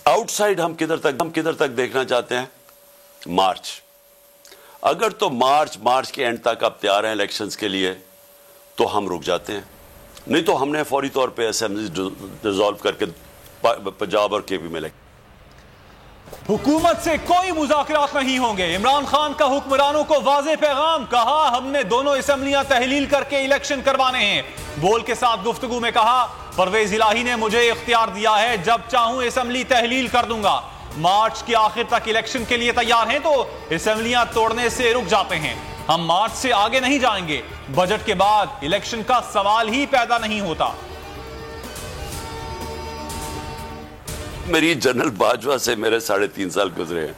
Outside हम किधर तक देखना चाहते हैं? मार्च। अगर तो मार्च के एंड तक आप तैयार हैं इलेक्शंस के लिए तो हम रुक जाते हैं, नहीं तो हमने फौरी तौर पे असेंबली डिसॉल्व करके पंजाब और केपी में लगे। हुकूमत से कोई मुज़ाकरात नहीं होंगे, इमरान खान का हुक्मरानों को वाज़ेह पैगाम। कहा हमने दोनों असेंबलियां तहलील करके इलेक्शन करवाने हैं। बोल के साथ गुफ्तगू में कहा परवेज इलाही ने मुझे इख्तियार दिया है, जब चाहूं असेंबली तहलील कर दूंगा। मार्च के आखिर तक इलेक्शन के लिए तैयार हैं तो असेंबलियां तोड़ने से रुक जाते हैं। हम मार्च से आगे नहीं जाएंगे। बजट के बाद इलेक्शन का सवाल ही पैदा नहीं होता। मेरी जनरल बाजवा से मेरे 3.5 साल गुजरे हैं।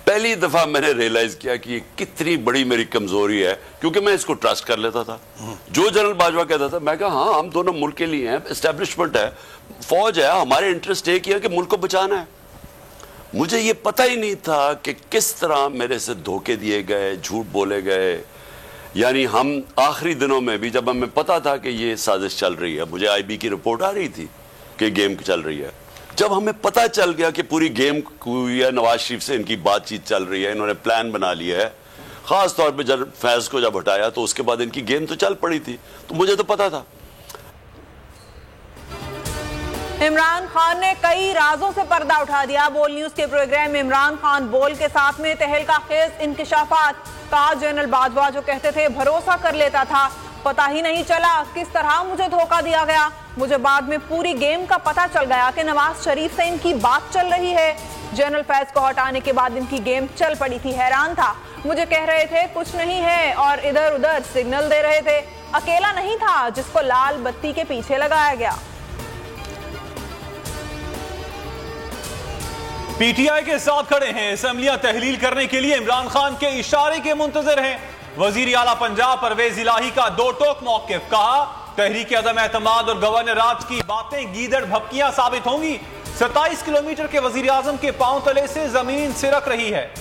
पहली दफा मैंने रियलाइज किया कि ये कितनी बड़ी मेरी कमजोरी है, क्योंकि मैं इसको ट्रस्ट कर लेता था। जो जनरल बाजवा कहता था मैं कहा हाँ हम दोनों मुल्क के लिए हैं, एस्टेब्लिशमेंट है, फौज है, हमारे इंटरेस्ट एक ही है कि मुल्क को बचाना है। मुझे ये पता ही नहीं था कि किस तरह मेरे से धोखे दिए गए, झूठ बोले गए। यानी हम आखिरी दिनों में भी जब हमें पता था कि ये साजिश चल रही है, मुझे IB की रिपोर्ट आ रही थी कि गेम चल रही है, जब हमें पता चल गया कि पूरी गेम या नवाज शरीफ से इनकी बातचीत चल रही है, इन्होंने प्लान बना लिया है, खास तौर पे जब फैज को जब हटाया तो उसके बाद इनकी गेम तो चल पड़ी थी, तो मुझे तो पता था। इमरान खान ने कई राजों से पर्दा उठा दिया। बोल न्यूज के प्रोग्राम में इमरान खान बोल के साथ में तहलका खेज इंकशाफात। कहा जनरल बाजवा जो कहते थे भरोसा कर लेता था, पता ही नहीं चला किस तरह मुझे धोखा दिया गया। मुझे बाद में पूरी गेम का पता चल गया कि नवाज शरीफ से इनकी बात चल रही है। जनरल फैज को हटाने के बाद इनकी गेम चल पड़ी थी। हैरान था, मुझे कह रहे थे कुछ नहीं है और इधर उधर सिग्नल दे रहे थे। अकेला नहीं था जिसको लाल बत्ती के पीछे लगाया गया। PTI के साथ खड़े हैं, असेंबलियां तहलील करने के लिए इमरान खान के इशारे के मुंतजर हैं। वजीर आला पंजाब परवेज इलाही का दो टोक मौकिफ। कहा तहरीक अदम एतमाद और गवर्नर राज की बातें गीदड़ भपकियां साबित होंगी। 27 किलोमीटर के वजीर आजम के पांव तले से जमीन सिरक रही है।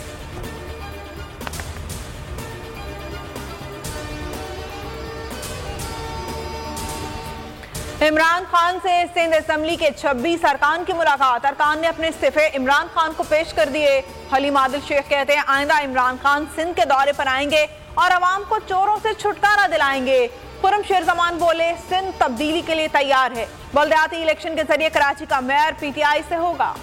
इमरान खान से सिंध असेंबली के 26 अरकान की मुलाकात। अरकान ने अपने इस्तीफे इमरान खान को पेश कर दिए। हलीम आदिल शेख कहते हैं आइंदा इमरान खान सिंध के दौरे पर आएंगे और अवाम को चोरों से छुटकारा दिलाएंगे। खुरम शेर जमान बोले सिंध तब्दीली के लिए तैयार है। बल्दियाती इलेक्शन के जरिए कराची का मेयर PTI से होगा।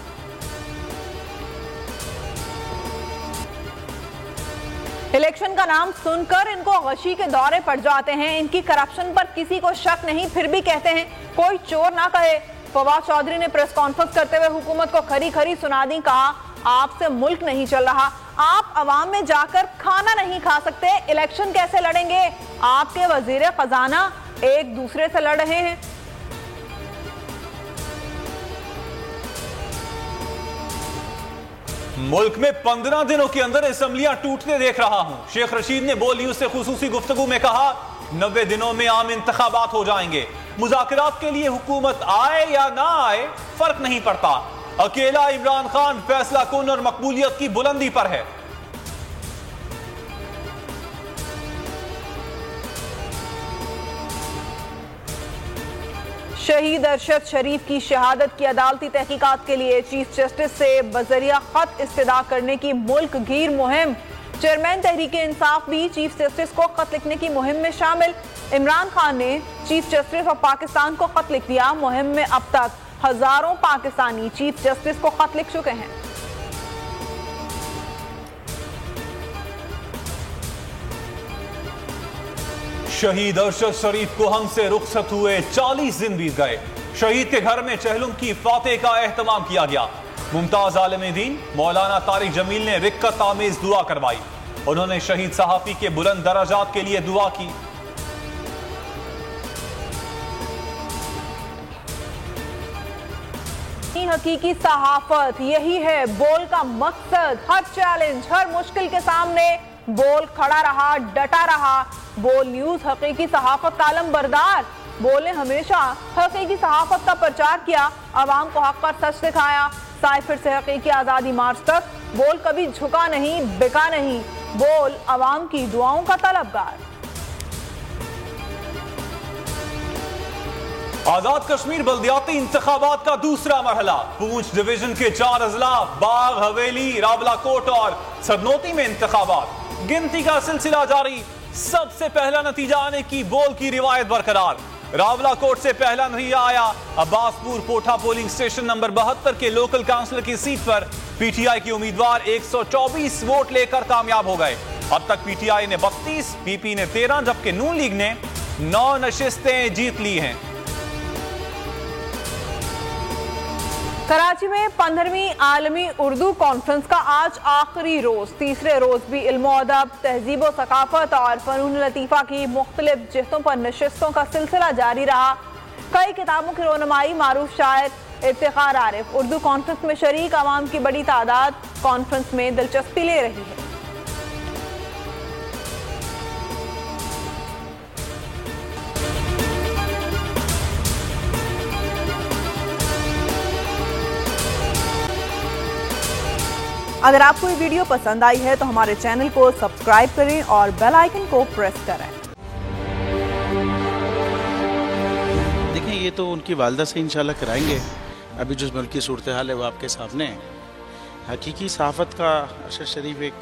इलेक्शन का नाम सुनकर इनको गशी के दौरे पड़ जाते हैं। इनकी करप्शन पर किसी को शक नहीं, फिर भी कहते हैं कोई चोर ना कहे। फवाद चौधरी ने प्रेस कॉन्फ्रेंस करते हुए हुकूमत को खरी खरी सुना दी। कहा आपसे मुल्क नहीं चल रहा, आप अवाम में जाकर खाना नहीं खा सकते, इलेक्शन कैसे लड़ेंगे? आपके वजीर खजाना एक दूसरे से लड़ रहे हैं। मुल्क में 15 दिनों के अंदर असेंबलियां टूटते देख रहा हूं। शेख रशीद ने बोल न्यूज से खुसूसी गुफ्तगू में कहा 90 दिनों में आम इंतखाबात हो जाएंगे। मुज़ाकरात के लिए हुकूमत आए या ना आए फर्क नहीं पड़ता। अकेला इमरान खान फैसला कुन और मकबूलियत की बुलंदी पर है। शहीद अरशद शरीफ की शहादत की अदालती तहकीकात के लिए चीफ जस्टिस से बजरिया खत इस्तदा करने की मुल्क गीर मुहिम। चेयरमैन तहरीक इंसाफ भी चीफ जस्टिस को खत लिखने की मुहिम में शामिल। इमरान खान ने चीफ जस्टिस ऑफ पाकिस्तान को खत लिख दिया। मुहिम में अब तक हजारों पाकिस्तानी चीफ जस्टिस को खत लिख चुके हैं। शहीद अरशद शरीफ को हमसे रुखसत हुए 40 दिन बीत गए। शहीद के घर में चहलुम की फातह का एहतमाम किया गया। मुमताज आलिम दीन मौलाना तारिक जमील ने रिक्कत आमेज दुआ करवाई। उन्होंने शहीद सहाफी के बुलंद दराजात के लिए दुआ की। हकीकी सहाफत यही है बोल का मकसद। हर चैलेंज, हर मुश्किल के सामने बोल खड़ा रहा, डटा रहा। बोल न्यूज हकीकी सहाफत का आलम बरदार। बोले हमेशा हकीकी सहाफत का प्रचार किया, अवाम को हक पर सच दिखाया। साइफर से हकीकी आजादी मार्च तक बोल कभी झुका नहीं, बिका नहीं। बोल अवाम की दुआओं का तलबगार। आजाद कश्मीर बल्दियाती इंतखाबात का दूसरा मरहला। पूंछ डिवीजन के 4 अजला बाग, हवेली, रावलाकोट और सदनोती में इंतखाबात। गिनती का सिलसिला जारी। सबसे पहला नतीजा आने की बोल की रिवायत बरकरार। रावलाकोट से पहला नतीजा आया। अब्बासपुर पोठा पोलिंग स्टेशन नंबर 72 के लोकल काउंसिलर की सीट पर पीटीआई के उम्मीदवार 124 वोट लेकर कामयाब हो गए। अब तक पीटीआई ने 32, पीपी ने 13, जबकि नून लीग ने 9 नशिस्तें जीत ली हैं। कराची में 15वीं आलमी उर्दू कॉन्फ्रेंस का आज आखिरी रोज। तीसरे रोज भी इल्मो अदब, तहजीब व सकाफत और फनून लतीफ़ा की मुख्तलिफ जिहतों पर नशिस्तों का सिलसिला जारी रहा। कई किताबों की रोनुमाई मारूफ शायर इफ्तिखार आरिफ। उर्दू कॉन्फ्रेंस में शरीक अवाम की बड़ी तादाद कॉन्फ्रेंस में दिलचस्पी ले रही है। अगर आपको ये वीडियो पसंद आई है तो हमारे चैनल को सब्सक्राइब करें और बेल आइकन को प्रेस करें। देखें, ये तो उनकी वालदा से इंशाल्लाह कराएंगे। अभी जो मुल्क की सूरत हाल है वो आपके सामने है। हकीकी सहाफ़त का अरशद शरीफ एक,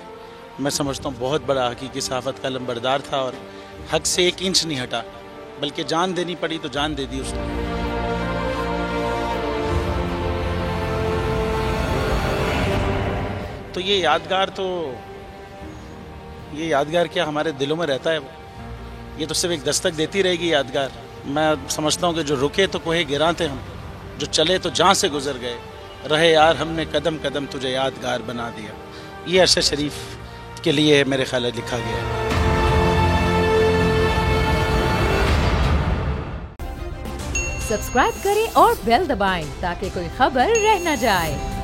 मैं समझता हूँ, बहुत बड़ा हकीकी सहाफ़त का लंबरदार था और हक से 1 इंच नहीं हटा, बल्कि जान देनी पड़ी तो जान दे दी उसने। तो ये यादगार क्या हमारे दिलों में रहता है। ये तो सिर्फ एक दस्तक देती रहेगी यादगार। मैं समझता हूँ कि जो रुके तो कोहे गिरा थे हम, जो चले तो जहाँ से गुजर गए, रहे यार हमने कदम कदम तुझे यादगार बना दिया। ये अरशद शरीफ के लिए मेरे ख्याल में लिखा गया है। सब्सक्राइब करें और बेल दबाएं ताकि कोई खबर रह न जाए।